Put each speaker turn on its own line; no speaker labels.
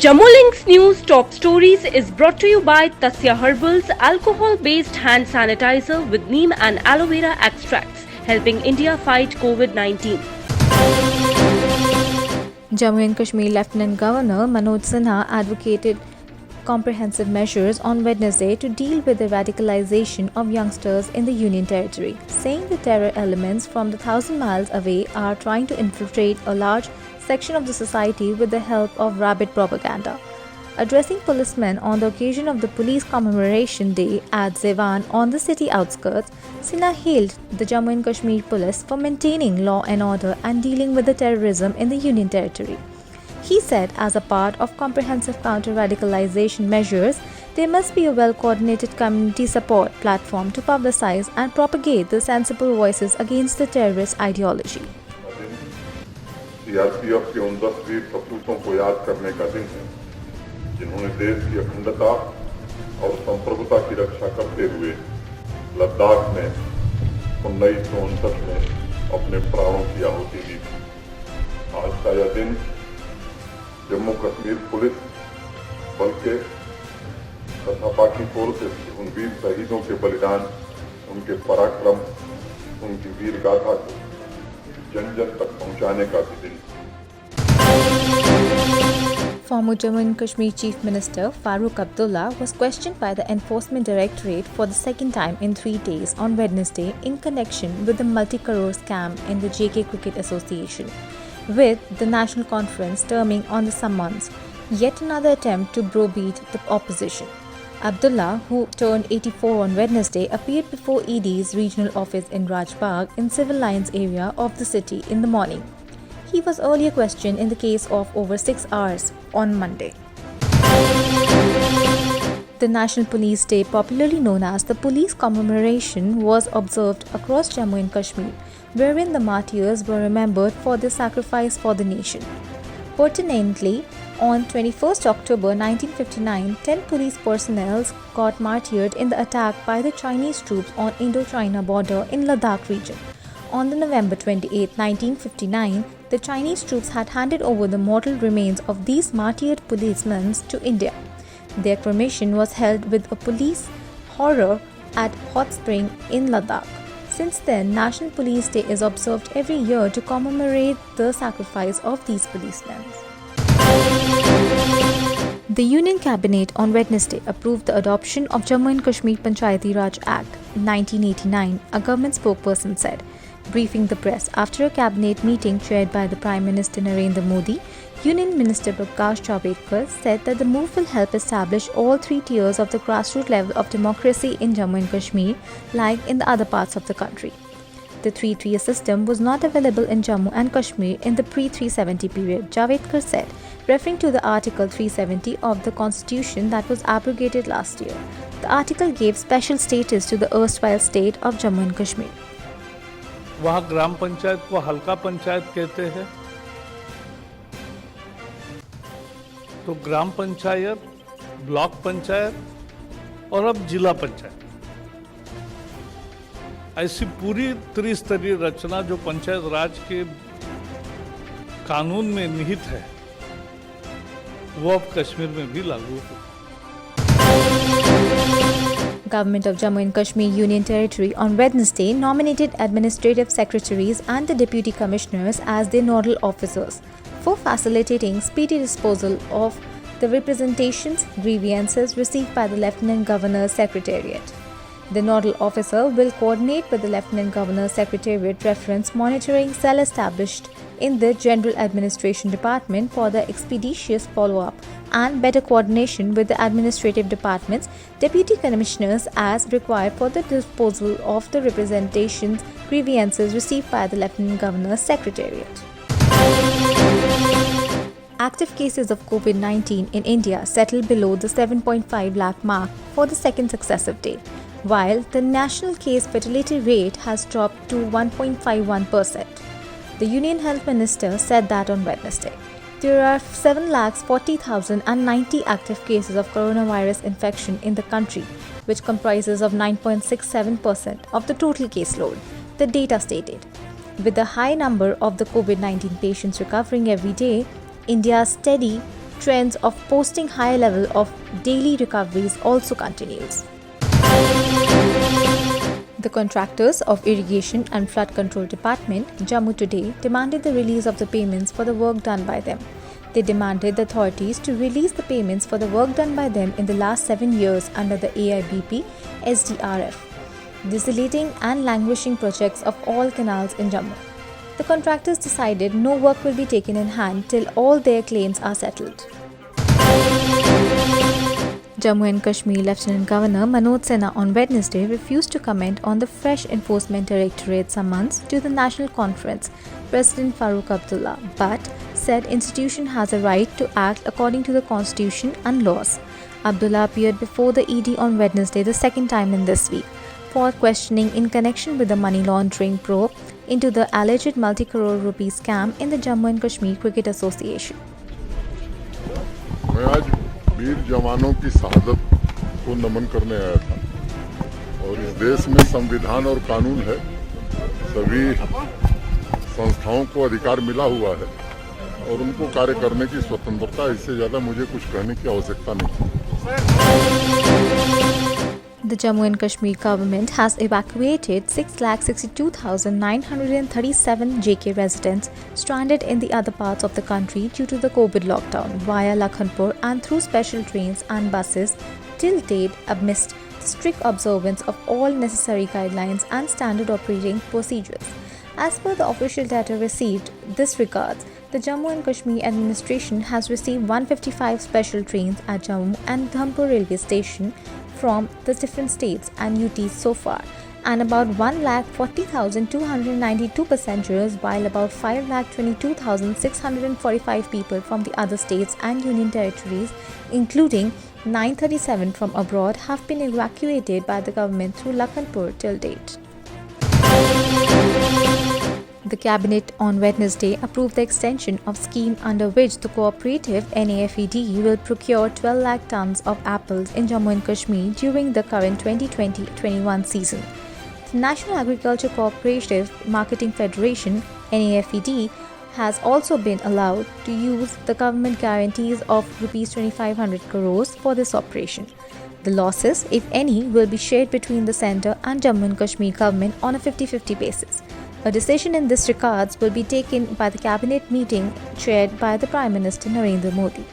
Jammu Links News Top Stories is brought to you by TASYA HERBALS Alcohol based Hand Sanitizer with Neem and Aloevera extracts, helping India fight COVID-19.
Jammu and Kashmir Lieutenant Governor Manoj Sinha advocated comprehensive measures on Wednesday to deal with the radicalization of youngsters in the Union Territory, saying the terror elements from the 1,000 miles away are trying to infiltrate a large section of the society with the help of rabid propaganda. Addressing policemen on the occasion of the Police Commemoration Day at Zewan on the city outskirts, Sinha hailed the Jammu and Kashmir police for maintaining law and order and dealing with the terrorism in the Union Territory. He said as a part of comprehensive counter-radicalization measures, there must be a well-coordinated community support platform to publicize and propagate the sensible voices against the terrorist ideology.
CRPF के उन 10 वीर सपूतों को याद करने का दिन है जिन्होंने देश की अखंडता और संप्रभुता की रक्षा करते हुए लद्दाख में 1959 में अपने प्राणों की आहुति दी थी। आज का यह दिन जम्मू कश्मीर पुलिस बल के तथा बाकी फोर्सेस के उन वीर शहीदों के बलिदान, उनके पराक्रम, उनकी वीर गाथा को जन जन तक पहुंचाने का भी दिन।
Former Jammu and Kashmir Chief Minister Farooq Abdullah was questioned by the Enforcement Directorate for the second time in 3 days on Wednesday in connection with the multi-crore scam in the JK Cricket Association, with the National Conference terming on the summons yet another attempt to browbeat the opposition. Abdullah, who turned 84 on Wednesday, appeared before ED's regional office in Rajbagh in Civil Lines area of the city in the morning. He was earlier questioned in the case of over 6 hours on Monday. The National Police Day, popularly known as the Police Commemoration, was observed across Jammu and Kashmir, wherein the martyrs were remembered for their sacrifice for the nation. Pertinently, on 21st October 1959, 10 police personnel got martyred in the attack by the Chinese troops on Indo-China border in Ladakh region. On the November 28, 1959, the Chinese troops had handed over the mortal remains of these martyred policemen to India. Their cremation was held with a police horror at Hot Spring in Ladakh. Since then, National Police Day is observed every year to commemorate the sacrifice of these policemen. The Union Cabinet on Wednesday approved the adoption of Jammu and Kashmir Panchayati Raj Act 1989, a government spokesperson said. Briefing the press after a cabinet meeting chaired by the Prime Minister Narendra Modi, Union Minister Prakash Javadekar said that the move will help establish all 3 tiers of the grassroots level of democracy in Jammu and Kashmir, like in the other parts of the country. The 3-tier system was not available in Jammu and Kashmir in the pre-370 period, Javadekar said, referring to the Article 370 of the Constitution that was abrogated last year. The article gave special status to the erstwhile state of Jammu and Kashmir.
वहाँ ग्राम पंचायत को हल्का पंचायत कहते हैं, तो ग्राम panchayat, block panchayat और अब जिला पंचायत, ऐसी पूरी त्रिस्तरीय रचना जो पंचायत राज के कानून में निहित है, वो अब कश्मीर में भी लागू हो।
Government of Jammu and Kashmir Union Territory on Wednesday nominated administrative secretaries and the deputy commissioners as their nodal officers for facilitating speedy disposal of the representations, grievances received by the Lieutenant Governor's Secretariat. The nodal officer will coordinate with the Lieutenant Governor's Secretariat reference monitoring cell established in the General Administration Department for the expeditious follow-up and better coordination with the administrative departments, deputy commissioners as required for the disposal of the representations, grievances received by the Lieutenant Governor's Secretariat. Active cases of COVID-19 in India settled below the 7.5 lakh mark for the second successive day, while the national case fatality rate has dropped to 1.51%. The Union Health Minister said that on Wednesday. There are 7,40,090 active cases of coronavirus infection in the country, which comprises of 9.67% of the total caseload, the data stated. With the high number of the COVID-19 patients recovering every day, India's steady trends of posting high level of daily recoveries also continues. The Contractors of Irrigation and Flood Control Department, Jammu today demanded the release of the payments for the work done by them. They demanded the authorities to release the payments for the work done by them in the last 7 years under the AIBP SDRF, desolating and languishing projects of all canals in Jammu. The contractors decided no work will be taken in hand till all their claims are settled. Jammu and Kashmir Lieutenant Governor Manoj on Wednesday refused to comment on the fresh Enforcement Directorate summons to the National Conference, President Farooq Abdullah, but said institution has a right to act according to the constitution and laws. Abdullah appeared before the ED on Wednesday the second time in this week for questioning in connection with the money laundering probe into the alleged multi-crore rupee scam in the Jammu and Kashmir Cricket Association.
मैं आज वीर जवानों की शहादत को नमन करने आया था और इस देश में संविधान और कानून है, सभी संस्थाओं को अधिकार मिला हुआ है और उनको कार्य करने की स्वतंत्रता, इससे ज़्यादा मुझे कुछ कहने की आवश्यकता नहीं।
The Jammu and Kashmir government has evacuated 6,62,937 JK residents stranded in the other parts of the country due to the COVID lockdown via Lakhanpur and through special trains and buses till date amidst strict observance of all necessary guidelines and standard operating procedures. As per the official data received, this regards, the Jammu and Kashmir administration has received 155 special trains at Jammu and Dhampur railway station from the different states and UTs so far, and about 1,40,292 passengers, while about 5,22,645 people from the other states and union territories, including 937 from abroad, have been evacuated by the government through Lakhanpur till date. The Cabinet on Wednesday approved the extension of scheme under which the cooperative NAFED will procure 12 lakh tons of apples in Jammu and Kashmir during the current 2020-21 season. The National Agriculture Cooperative Marketing Federation (NAFED) has also been allowed to use the government guarantees of Rs 2,500 crores for this operation. The losses, if any, will be shared between the centre and Jammu and Kashmir government on a 50-50 basis. A decision in this regards will be taken by the cabinet meeting chaired by the Prime Minister Narendra Modi.